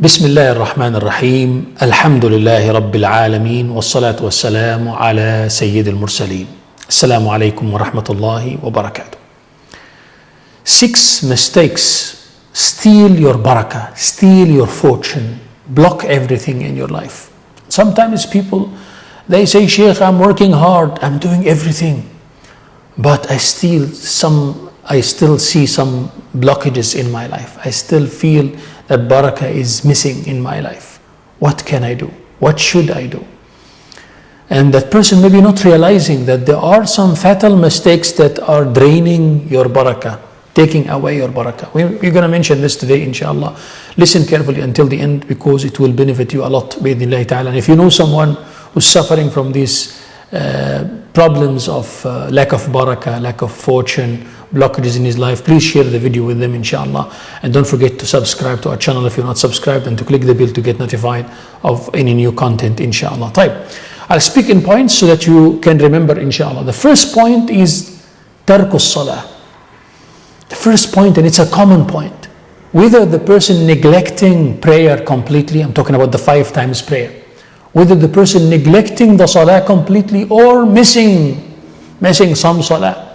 بسم الله الرحمن الرحيم الحمد لله رب العالمين والصلاة والسلام على سيد المرسلين السلام عليكم ورحمة الله وبركاته. 6 mistakes steal your barakah, steal your fortune, block everything in your life. Sometimes people, they say, Sheikh, I'm working hard, I'm doing everything, but I still see some blockages in my life. I still feel that barakah is missing in my life. What can I do? What should I do? And that person may be not realizing that there are some fatal mistakes that are draining your barakah, taking away your barakah. We're going to mention this today, inshallah. Listen carefully until the end because it will benefit you a lot, bi'idhnillahi ta'ala. And if you know someone who's suffering from these problems of lack of barakah, lack of fortune, blockages in his life, please share the video with them, inshallah. And don't forget to subscribe to our channel if you're not subscribed, and to click the bell to get notified of any new content, inshallah. I'll speak in points so that you can remember, inshallah. The first point is tarkus salah. The first point, and it's a common point, whether the person neglecting prayer completely, I'm talking about the 5 times prayer, whether the person neglecting the salah completely or missing some salah.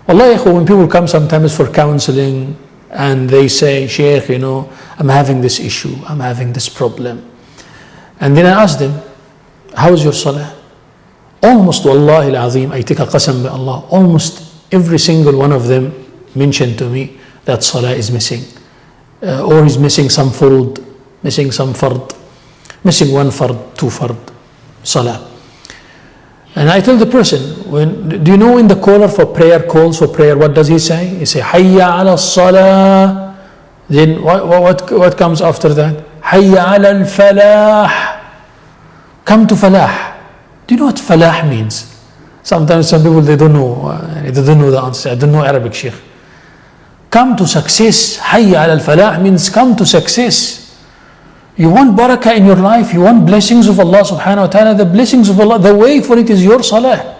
Wallahi, when people come sometimes for counseling and they say, Sheikh, I'm having this issue, I'm having this problem. And then I ask them, how's your salah? Almost, wallahi al-azim, I take a qasam by Allah, almost every single one of them mentioned to me that salah is missing. Or is missing some furud, missing some fard, missing 1 fard, 2 fard, salah. And I tell the person, do you know in the caller for prayer, calls for prayer, what does he say? He say, Hayya ala salah. Then what comes after that? Hayya ala al-falah. Come to falah. Do you know what falah means? Sometimes some people, they don't know the answer. I don't know Arabic, Sheikh. Come to success. Hayya ala al-falah means come to success. You want barakah in your life, you want blessings of Allah subhanahu wa ta'ala, the blessings of Allah, the way for it is your salah.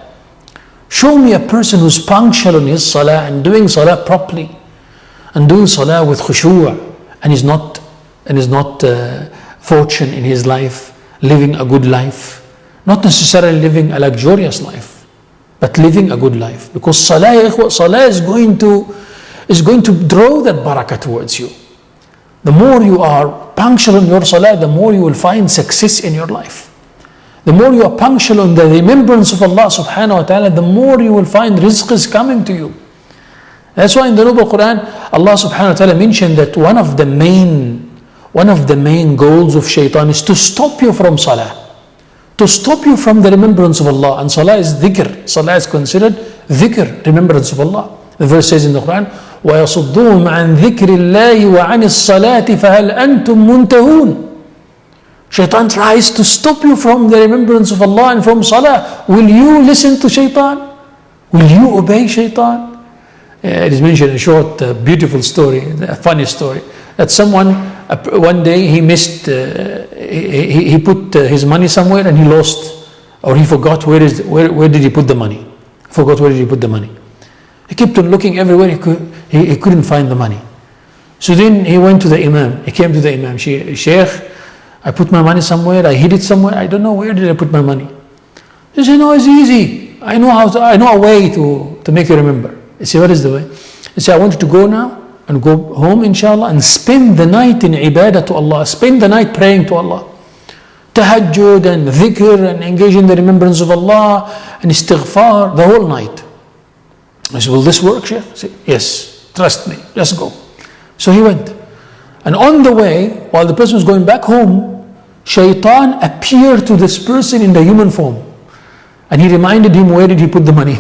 Show me a person who's punctual in his salah and doing salah properly and doing salah with khushu' and is not fortune in his life, living a good life, not necessarily living a luxurious life, but living a good life, because salah is going to draw that barakah towards you. The more you are punctual in your salah, the more you will find success in your life. The more you are punctual on the remembrance of Allah subhanahu wa ta'ala, the more you will find rizq is coming to you. That's why in the Noble Quran, Allah subhanahu wa ta'ala mentioned that one of the main goals of shaitan is to stop you from salah, to stop you from the remembrance of Allah. And salah is dhikr. Salah is considered dhikr, remembrance of Allah. The verse says in the Quran, وَيَصُدُّهُمْ عَنْ ذِكْرِ اللَّهِ وَعَنِ الصَّلَاةِ فَهَلْ أَنْتُمْ مُنْتَهُونَ. Shaitan tries to stop you from the remembrance of Allah and from salah. Will you listen to shaitan? Will you obey shaitan? It is mentioned in a short, beautiful story, a funny story, that someone, one day he missed, he put his money somewhere and he lost, or he forgot where did he put the money. Forgot where did he put the money. He kept on looking everywhere, he couldn't find the money. So then he went to the imam, he came to the imam, Sheikh, I put my money somewhere, I hid it somewhere, I don't know where did I put my money. He said, no, it's easy, I know a way to make you remember. He said, what is the way? He said, I want you to go now and go home, inshallah, and spend the night in ibadah to Allah, spend the night praying to Allah. Tahajjud and dhikr and engage in the remembrance of Allah and istighfar the whole night. I said, will this work, Sheikh? He said, yes, trust me, just go. So he went. And on the way, while the person was going back home, shaitan appeared to this person in the human form. And he reminded him, where did he put the money?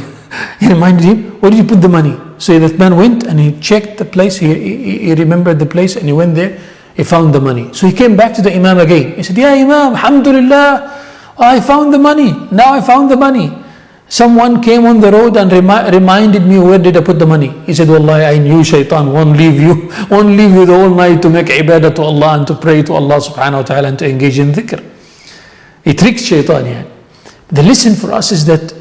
He reminded him, where did he put the money? So that man went and he checked the place, he remembered the place and he went there, he found the money. So he came back to the imam again. He said, yeah, Imam, alhamdulillah, I found the money. Now I found the money. Someone came on the road and reminded me, where did I put the money? He said, wallahi, I knew shaitan won't leave you the whole night to make ibadah to Allah and to pray to Allah subhanahu wa ta'ala and to engage in dhikr. He tricked shaitan here. The lesson for us is that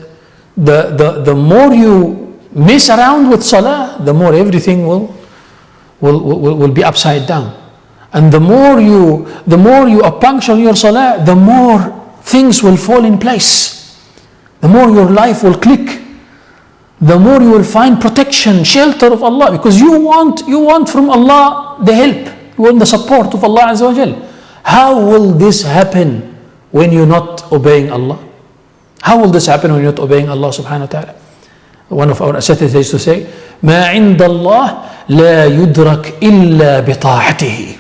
the more you mess around with salah, the more everything will be upside down. And the more you are punctual in your salah, the more things will fall in place. The more your life will click. The more you will find protection, shelter of Allah, because you want from Allah the help. You want the support of Allah Azza wa Jal. How will this happen when you're not obeying Allah? How will this happen when you're not obeying Allah subhanahu wa ta'ala? One of our asatids used to say, ما عند الله لا يدرك إلا بطاعته.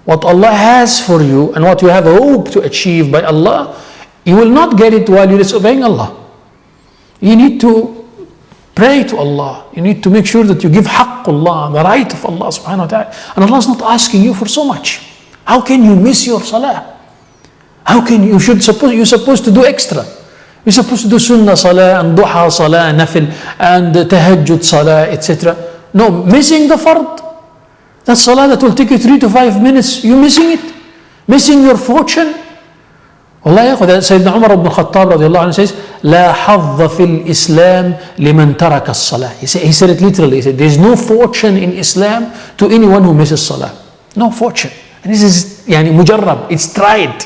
What Allah has for you and what you have hope to achieve by Allah, you will not get it while you're disobeying Allah. You need to pray to Allah. You need to make sure that you give haqqullah, the right of Allah subhanahu wa ta'ala. And Allah is not asking you for so much. How can you miss your salah? How can you're supposed to do extra. You're supposed to do sunnah salah and duha salah, nafil and tahajjud salah, etc. No, missing the fard. That salah that will take you 3 to 5 minutes, you missing it. Missing your fortune. والله يا أخوة سيدنا عمر بن الخطاب رضي الله عنه says لا حظ في الإسلام لمن ترك الصلاة. He said it literally. He said there is no fortune in Islam to anyone who misses salah. No fortune. And this is يعني مجرب. It's tried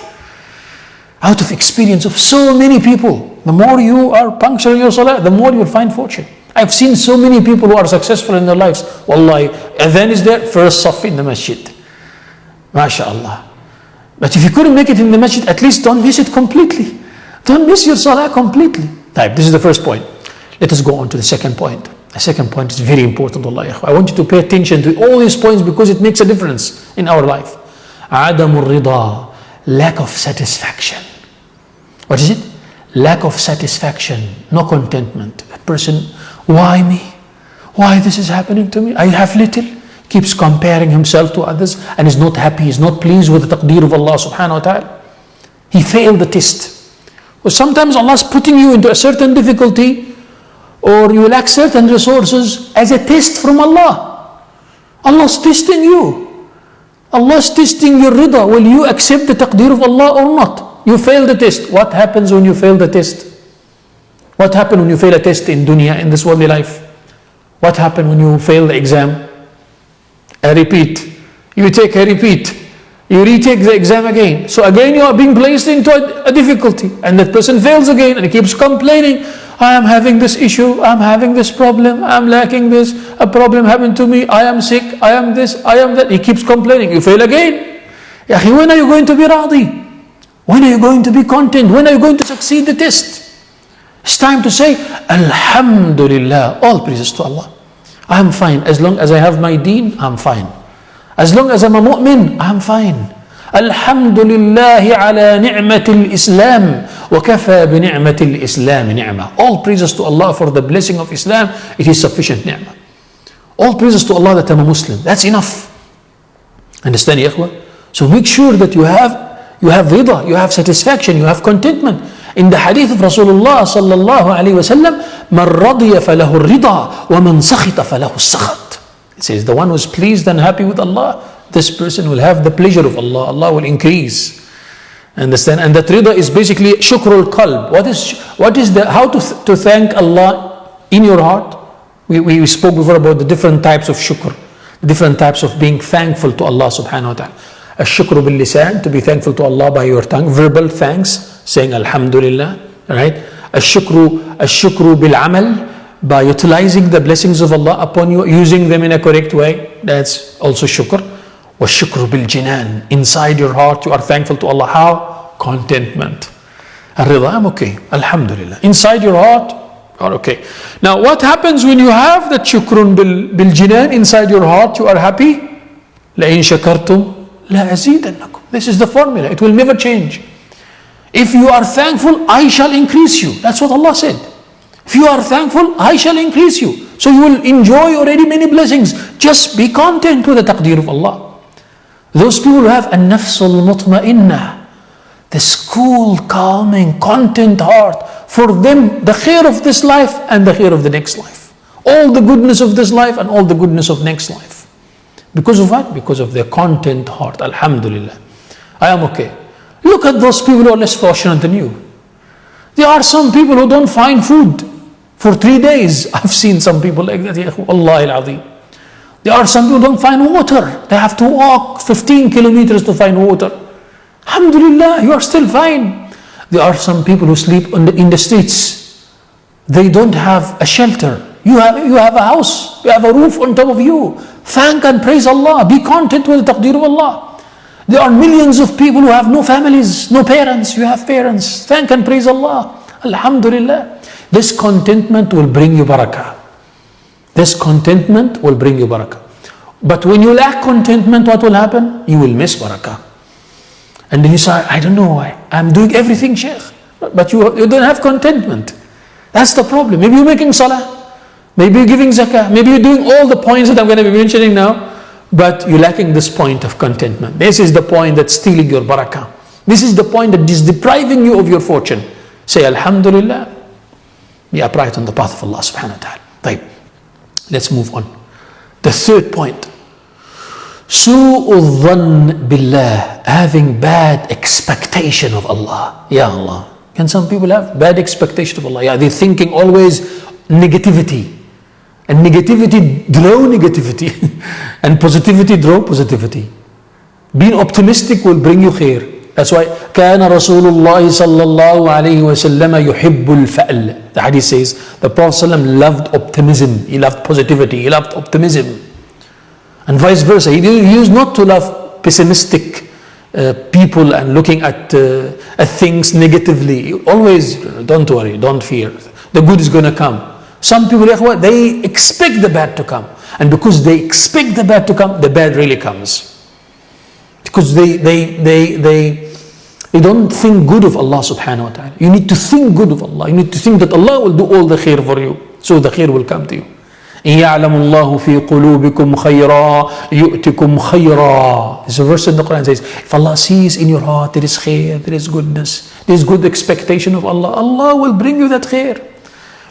out of experience of so many people. The more you are punctual in your salah, the more you will find fortune. I've seen so many people who are successful in their lives. Wallahi, adhan is there, first saf in the masjid. MashaAllah. But if you couldn't make it in the masjid, at least don't miss it completely. Don't miss your salah completely. This is the first point. Let us go on to the second point. The second point is very important. I want you to pay attention to all these points because it makes a difference in our life. عدم الرضا, lack of satisfaction. What is it? Lack of satisfaction, no contentment. A person, why me? Why this is happening to me? I have little. Keeps comparing himself to others and is not happy, is not pleased with the taqdeer of Allah subhanahu wa ta'ala. He failed the test. Well, sometimes Allah is putting you into a certain difficulty or you lack certain resources as a test from Allah. Allah is testing you. Allah is testing your rida. Will you accept the taqdeer of Allah or not? You fail the test. What happens when you fail the test? What happens when you fail a test in dunya, in this worldly life? What happens when you fail the exam? A repeat. You take a repeat. You retake the exam again. So again you are being placed into a difficulty. And that person fails again and he keeps complaining. I am having this issue. I am having this problem. I am lacking this. A problem happened to me. I am sick. I am this. I am that. He keeps complaining. You fail again. Ya akhi, when are you going to be radi? When are you going to be content? When are you going to succeed the test? It's time to say, Alhamdulillah. All praises to Allah. I am fine. As long as I have my deen, I'm fine. As long as I'm a mu'min, I'm fine. Alhamdulillah ala ni'matil Islam wa kafa bi ni'matil Islam ni'ma. All praises to Allah for the blessing of Islam. It is sufficient ni'mah. All praises to Allah that I'm a Muslim. That's enough. Understand, ya ikhwah? So make sure that you have rida, you have satisfaction, you have contentment. In the hadith of Rasulullah sallallahu alayhi wa sallam, مَنْ رَضِيَ فَلَهُ الرِّضَى وَمَنْ سَخِطَ فَلَهُ السَّخَطِ. It says the one who is pleased and happy with Allah, this person will have the pleasure of Allah. Allah will increase. Understand? And that rida is basically shukrul qalb. What is how to thank Allah in your heart? We spoke before about the different types of shukr, different types of being thankful to Allah subhanahu wa ta'ala. Ash-shukru bil lisan, to be thankful to Allah by your tongue, verbal thanks, saying Alhamdulillah, right? Ash-shukru bil amal, by utilizing the blessings of Allah upon you, using them in a correct way, that's also shukr. Wa-shukru bil jinan, inside your heart you are thankful to Allah. How? Contentment. Ar-rida, I'm okay, Alhamdulillah. Inside your heart, you are okay. Now what happens when you have that shukrun bil jinan inside your heart, you are happy? La-in shakartum la azidannakum. This is the formula, it will never change. If you are thankful, I shall increase you. That's what Allah said. If you are thankful, I shall increase you. So you will enjoy already many blessings. Just be content with the taqdeer of Allah. Those people who have an-nafsul mutma'innah, this cool, calming, content heart, for them the khair of this life and the khair of the next life. All the goodness of this life and all the goodness of next life. Because of what? Because of their content heart. Alhamdulillah. I am okay. Look at those people who are less fortunate than you. There are some people who don't find food for 3 days. I've seen some people like that. Wallahi al-azim. There are some people who don't find water. They have to walk 15 kilometers to find water. Alhamdulillah, you are still fine. There are some people who sleep in the streets. They don't have a shelter. You have a house. You have a roof on top of you. Thank and praise Allah. Be content with the taqdeer of Allah. There are millions of people who have no families, no parents. You have parents. Thank and praise Allah. Alhamdulillah. This contentment will bring you barakah. This contentment will bring you barakah. But when you lack contentment, what will happen? You will miss barakah. And then you say, I don't know why. I'm doing everything, Sheikh. But you don't have contentment. That's the problem. Maybe you're making salah. Maybe you're giving zakah. Maybe you're doing all the points that I'm going to be mentioning now. But you're lacking this point of contentment. This is the point that's stealing your barakah. This is the point that is depriving you of your fortune. Say, Alhamdulillah. Be upright on the path of Allah subhanahu wa ta'ala. Right. Let's move on. The third point. Su'ul dhann billah. Having bad expectation of Allah. Ya Allah. Can some people have bad expectation of Allah? Yeah, they're thinking always negativity. And negativity draw negativity. And positivity draw positivity. Being optimistic will bring you khair. That's why كان رسول الله صلى الله عليه وسلم يحب الفأل. The hadith says the Prophet ﷺ loved optimism. He loved positivity. He loved optimism. And vice versa. He used not to love pessimistic people and looking at things negatively. Always, don't worry, don't fear. The good is going to come. Some people, they expect the bad to come. And because they expect the bad to come, the bad really comes. Because they don't think good of Allah subhanahu wa ta'ala. You need to think good of Allah. You need to think that Allah will do all the khair for you. So the khair will come to you. إن يعلم الله في قلوبكم خيرا يؤتكم خيرا. There's a verse in the Quran that says, if Allah sees in your heart there is khair, there is goodness, there is good expectation of Allah, Allah will bring you that khair.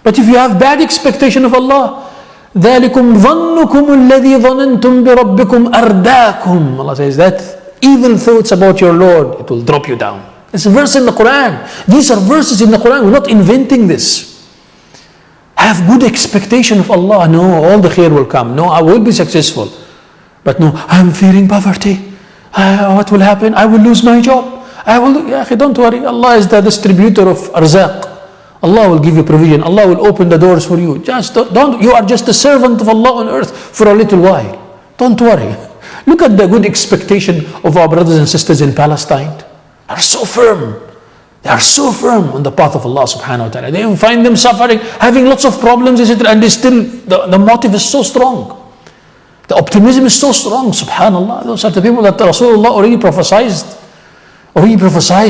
But if you have bad expectation of Allah, ذلكم ظنكم الذي ظننتم بربكم أرداكم. Allah says that evil thoughts about your Lord, it will drop you down. It's a verse in the Quran. These are verses in the Quran. We're not inventing this. Have good expectation of Allah. No, all the khair will come. No, I will be successful. But no, I'm fearing poverty. What will happen? I will lose my job. Don't worry. Allah is the distributor of arzaq. Allah will give you provision. Allah will open the doors for you. Just don't. You are just a servant of Allah on earth for a little while. Don't worry. Look at the good expectation of our brothers and sisters in Palestine. They are so firm. They are so firm on the path of Allah subhanahu wa ta'ala. They find them suffering, having lots of problems, etc. And they still, the motive is so strong. The optimism is so strong, subhanallah. Those are the people that Rasulullah already prophesied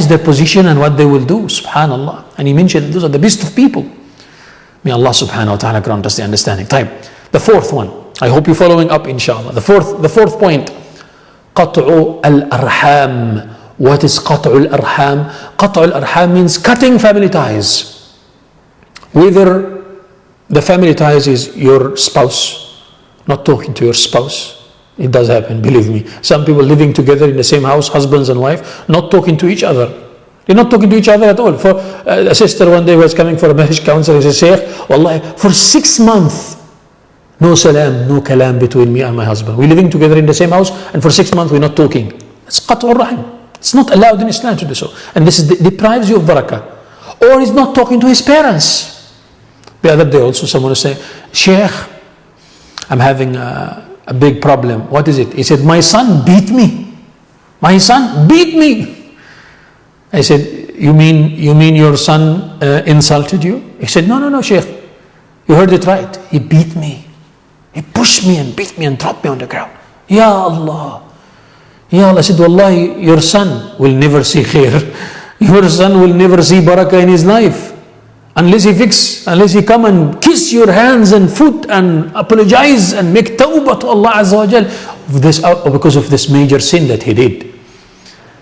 their position and what they will do, subhanallah. And he mentioned those are the best of people. May Allah subhanahu wa ta'ala grant us the understanding. Time. The fourth one. I hope you're following up, inshallah. The fourth point. قطع الأرحام. What is قطع الأرحام? قطع الأرحام means cutting family ties. Whether the family ties is your spouse, not talking to your spouse. It does happen, believe me. Some people living together in the same house, husbands and wife, not talking to each other. They're not talking to each other at all. For a sister one day was coming for a marriage counselor. She said, Sheikh, wallahi, for 6 months, no salam, no kalam between me and my husband. We're living together in the same house, and for 6 months we're not talking. It's qat'ur rahim. It's not allowed in Islam to do so. And this deprives you of barakah. Or he's not talking to his parents. The other day also someone was saying, Sheikh, I'm having a big problem. What is it? He said, my son beat me. My son beat me. I said, you mean your son insulted you? He said, no, Sheikh. You heard it right. He beat me. He pushed me and beat me and dropped me on the ground. Ya Allah. Ya Allah. I said, wallahi, your son will never see khair. Your son will never see barakah in his life. Unless he come and kiss your hands and foot and apologize and make tawbah to Allah Azza wa Jal because of this major sin that he did.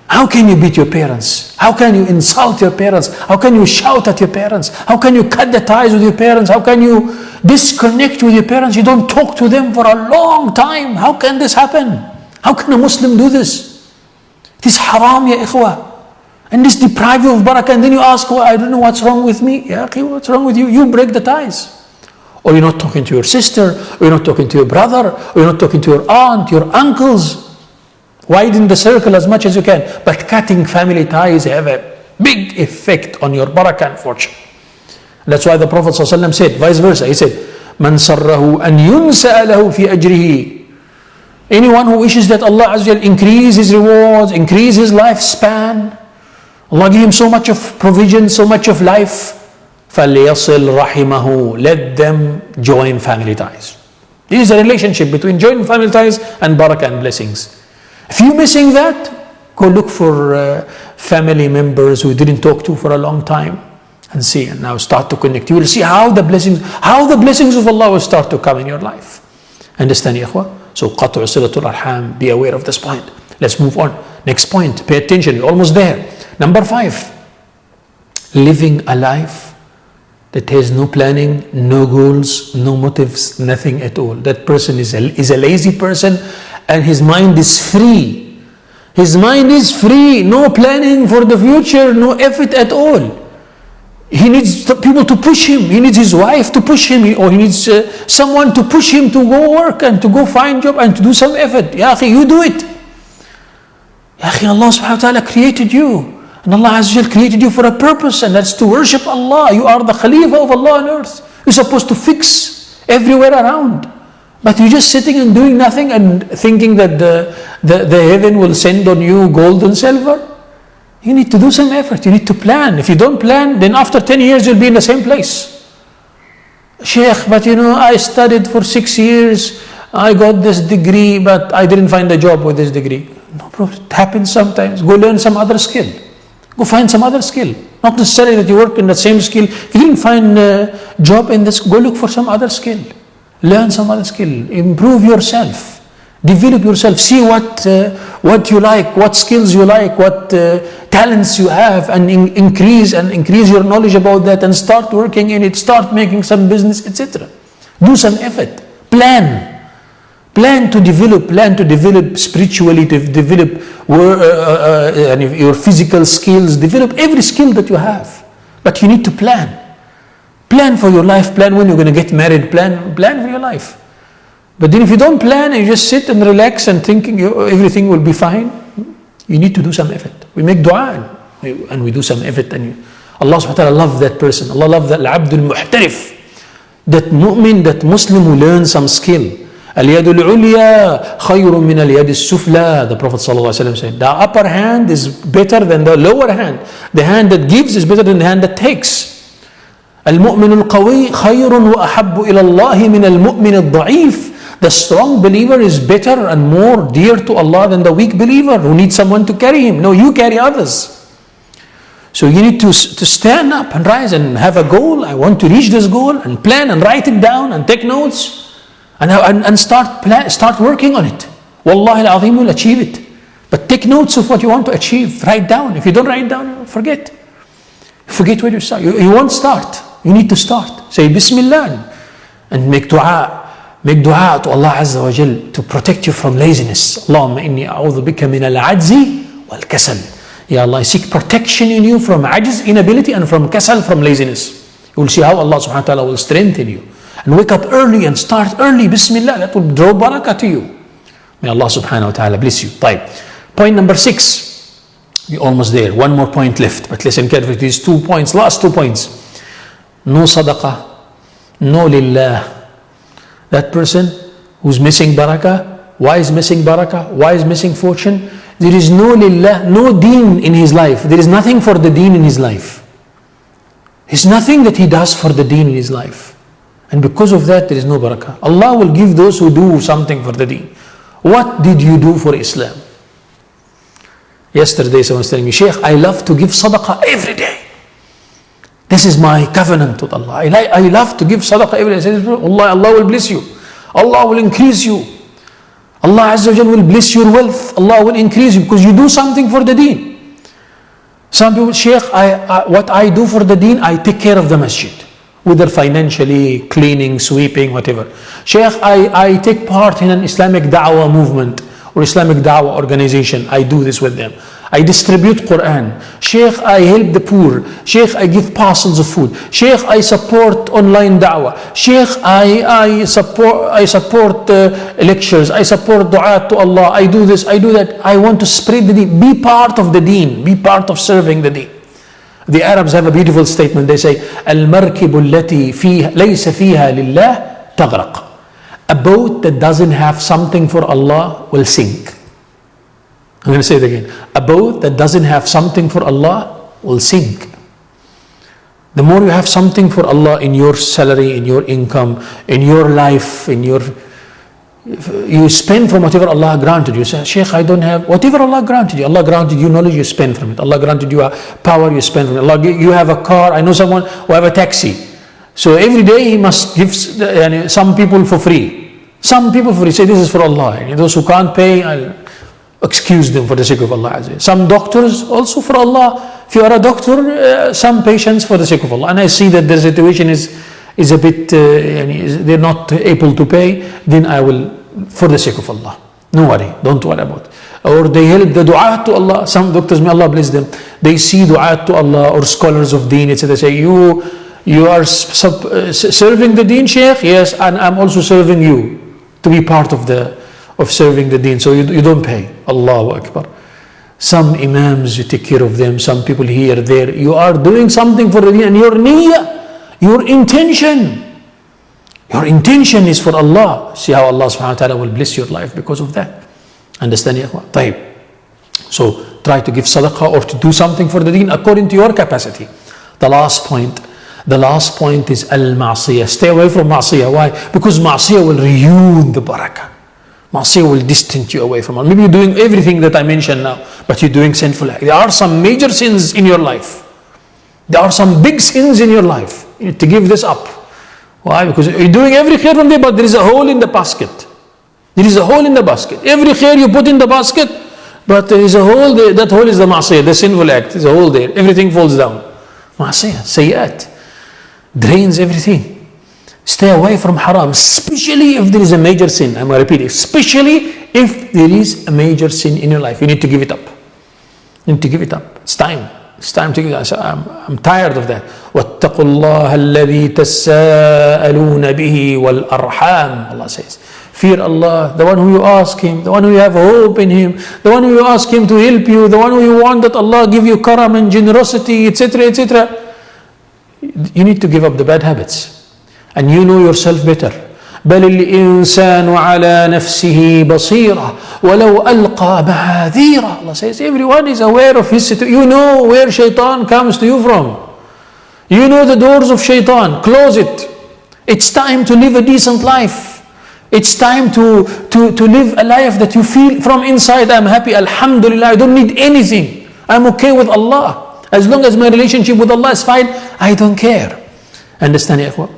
How can you beat your parents? How can you insult your parents? How can you shout at your parents? How can you cut the ties with your parents? How can you disconnect with your parents? You don't talk to them for a long time. How can this happen? How can a Muslim do this? It is haram, ya ikhwah. And this deprive you of barakah, and then you ask, well, I don't know what's wrong with me. Ya akhi, what's wrong with you? You break the ties. or you're not talking to your sister, or you're not talking to your brother, or you're not talking to your aunt, your uncles. Widen the circle as much as you can. But cutting family ties have a big effect on your barakah and fortune. That's why the Prophet ﷺ said, vice versa, he said, "Man sarrahu an yunsa'a lahu fi ajrihi." Anyone who wishes that Allah Azza wa Jal increase his rewards, increase his lifespan, Allah give him so much of provision, so much of life, فَلْيَصِلْ رَحِمَهُ. Let them join family ties. This is a relationship between joining family ties and barakah and blessings. If you're missing that, go look for family members who you didn't talk to for a long time and see, and now start to connect. You will see how the blessings of Allah will start to come in your life. Understand, ya ikhwah? So, qat'u silatul arham, be aware of this point. Let's move on. Next point, pay attention, we're almost there. Number 5, living a life that has no planning, no goals, no motives, nothing at all. That person is a lazy person, and his mind is free. His mind is free, no planning for the future, no effort at all. He needs people to push him. He needs his wife to push him, or he needs someone to push him to go work and to go find job and to do some effort. Ya akhi, you do it. Ya akhi, Allah subhanahu wa ta'ala created you. And Allah Azza wa Jal created you for a purpose, and that's to worship Allah. You are the Khalifa of Allah on earth. You're supposed to fix everywhere around. But you're just sitting and doing nothing and thinking that the heaven will send on you gold and silver. You need to do some effort. You need to plan. If you don't plan, then after 10 years you'll be in the same place. Sheikh, but I studied for 6 years. I got this degree, but I didn't find a job with this degree. No problem. It happens sometimes. Go learn some other skill. Go find some other skill. Not necessarily that you work in the same skill. If you didn't find a job in this, go look for some other skill. Learn some other skill. Improve yourself. Develop yourself. See what you like, what skills you like, what talents you have, and increase your knowledge about that, and start working in it. Start making some business, etc. Do some effort. Plan to develop spiritually, to develop your physical skills, develop every skill that you have. But you need to plan for your life, plan when you're going to get married, plan for your life. But then if you don't plan and you just sit and relax and thinking everything will be fine, you need to do some effort. We make dua and we do some effort, and Allah subhanahu wa ta'ala loves that person. Allah loves that al-abdul muhtarif, that mu'min, that Muslim who learns some skill. Al-yadul ulya khayrun min al-yad al-sufla. The Prophet said, the upper hand is better than the lower hand. The hand that gives is better than the hand that takes. Al-mu'min al-qawi khayrun wa ahabbu ila Allah min al-mu'min al-da'if. The strong believer is better and more dear to Allah than the weak believer who needs someone to carry him. No, you carry others. So you need to stand up and rise and have a goal. I want to reach this goal, and plan and write it down and take notes and start working on it. Wallahi al-azim, will achieve it. But take notes of what you want to achieve. Write down. If you don't write down, forget where you start. You won't start. You need to start. Say Bismillah and make dua. Make dua to Allah Azza wa Jal to protect you from laziness. Allahumma inni a'udhu bika min al-ajzi wal-kasal. Ya Allah, I seek protection in you from ajz, inability, and from kasal, from laziness. You will see how Allah subhanahu wa ta'ala will strengthen you. And wake up early and start early. Bismillah, that will draw barakah to you. May Allah subhanahu wa ta'ala bless you. Right. Point number 6. We're almost there. One more point left. But listen carefully. These 2 points, last 2 points. No sadaqah, no lillah. That person who's missing barakah, why is missing barakah? Why is missing fortune? There is no lillah, no deen in his life. There is nothing for the deen in his life. There's nothing that he does for the deen in his life. And because of that, there is no barakah. Allah will give those who do something for the deen. What did you do for Islam? Yesterday someone was telling me, Sheikh, I love to give sadaqah every day. This is my covenant with Allah. I love to give sadaqah every day. I said, Allah will bless you. Allah will increase you. Allah Azza wa Jal will bless your wealth. Allah will increase you because you do something for the deen. Some people, Sheikh, what I do for the deen, I take care of the masjid. Whether financially, cleaning, sweeping, whatever. Sheikh, I take part in an Islamic da'wah movement. or Islamic Dawah organization, I do this with them. I distribute Quran. Sheikh, I help the poor. Sheikh, I give parcels of food. Sheikh, I support online da'wah. Sheikh, I support lectures. I support dua to Allah. I do this, I do that. I want to spread the deen. Be part of the deen. Be part of serving the deen. The Arabs have a beautiful statement. They say, "Al-markibu allati laysa fiha lillah taghraq." A boat that doesn't have something for Allah will sink. I'm going to say it again. A boat that doesn't have something for Allah will sink. The more you have something for Allah in your salary, in your income, in your life, you spend from whatever Allah granted you. Say, Sheikh, I don't have, whatever Allah granted you. Allah granted you knowledge, you spend from it. Allah granted you power, you spend from it. Allah, you have a car. I know someone who have a taxi. So every day he must give some people for free. Some people for free. Say, this is for Allah. And those who can't pay, I'll excuse them for the sake of Allah. Some doctors also for Allah. If you are a doctor, some patients for the sake of Allah. And I see that the situation is a bit, they're not able to pay, then I will, for the sake of Allah. No worry, don't worry about it. Or they help the dua to Allah. Some doctors, may Allah bless them, they see dua to Allah, or scholars of Deen, etc. They say, you are serving the Deen, Sheikh? Yes, and I'm also serving you to be part of serving the Deen. So you don't pay. Allahu Akbar. Some imams, you take care of them. Some people here, there. You are doing something for the Deen, and your niyyah, your intention is for Allah. See how Allah subhanahu wa ta'ala will bless your life because of that. Understand, ya ikhwan? Tayyib. So try to give sadaqah or to do something for the Deen according to your capacity. The last point is al-ma'siyah. Stay away from ma'siyah. Why? Because ma'siyah will ruin the barakah. Ma'siyah will distance you away from Allah. Maybe you're doing everything that I mentioned now, but you're doing sinful acts. There are some major sins in your life. There are some big sins in your life. You need to give this up. Why? Because you're doing every khair from there, but there is a hole in the basket. There is a hole in the basket. Every khair you put in the basket, but there is a hole there. That hole is the ma'siyah, the sinful act. There's a hole there. Everything falls down. Ma'siyah, sayyat, drains everything. Stay away from haram, especially if there is a major sin. I'm going to repeat it. Especially if there is a major sin in your life. You need to give it up. You need to give it up. It's time. It's time to give it up. I'm tired of that. وَاتَّقُوا اللَّهَ الَّذِي تَسَاءَلُونَ بِهِ وَالْأَرْحَامِ. Allah says, fear Allah, the one who you ask Him, the one who you have hope in Him, the one who you ask Him to help you, the one who you want that Allah give you karam and generosity, etc., etc. You need to give up the bad habits. And you know yourself better. بل الإنسان على نفسه بصيرة ولو ألقى معاذيره. Allah says everyone is aware of his situation. You know where shaitan comes to you from. You know the doors of shaitan. Close it. It's time to live a decent life. It's time to live a life that you feel from inside, I'm happy, alhamdulillah, I don't need anything. I'm okay with Allah. As long as my relationship with Allah is fine, I don't care. Understand, ya ikhwan?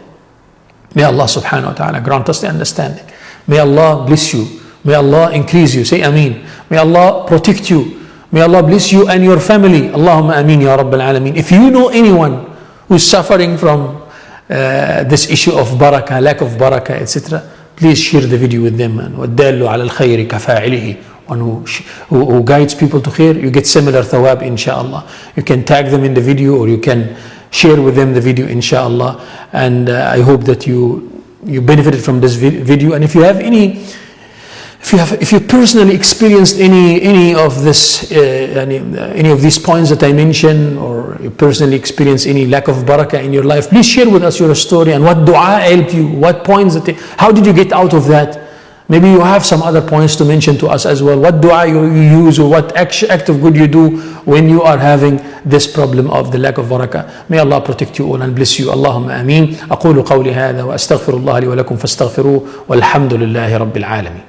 May Allah subhanahu wa ta'ala grant us the understanding. May Allah bless you. May Allah increase you. Say Ameen. May Allah protect you. May Allah bless you and your family. Allahumma Ameen ya Rabbil Alameen. If you know anyone who's suffering from this issue of barakah, lack of barakah, etc., please share the video with them. وَالدَّالُّ عَلَى الْخَيْرِ كَفَاعِلِهِ. One who guides people to khair, you get similar thawab, inshallah. You can tag them in the video, or you can share with them the video, inshallah. And I hope that you benefited from this video. And if you have if you personally experienced any of this, any of these points that I mentioned, or you personally experienced any lack of barakah in your life, please share with us your story and what dua helped you, what points how did you get out of that? Maybe you have some other points to mention to us as well. What dua you use, or what act of good you do when you are having this problem of the lack of barakah. May Allah protect you all and bless you. Allahumma Ameen. أقول قولي هذا وأستغفر الله لي ولكم فاستغفروه والحمد لله رب العالمين.